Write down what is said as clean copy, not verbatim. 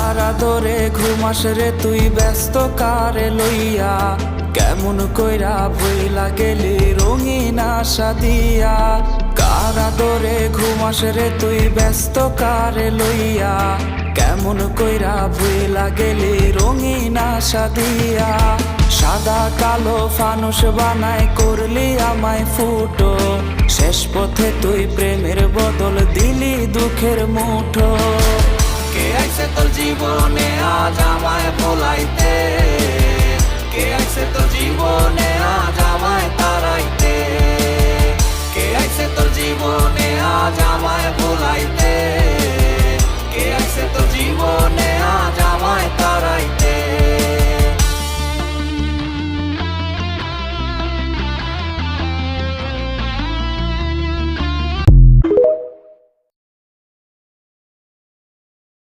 কার আদরে ঘুমাস রে তুই ব্যস্ত কারে লইয়া, কেমন কইরা ভইলা গেলি রঙিন আশা দিয়া। কার আদরে ঘুমাস রে তুই ব্যস্ত কারে লইয়া, কেমন কইরা ভইলা গেলি রঙিন আশা দিয়া। সাদা কালো ফানুস বানায় করলি আমায় ফুটো, শেষ পথে তুই প্রেমের বদল দিলি দুঃখের মুঠো।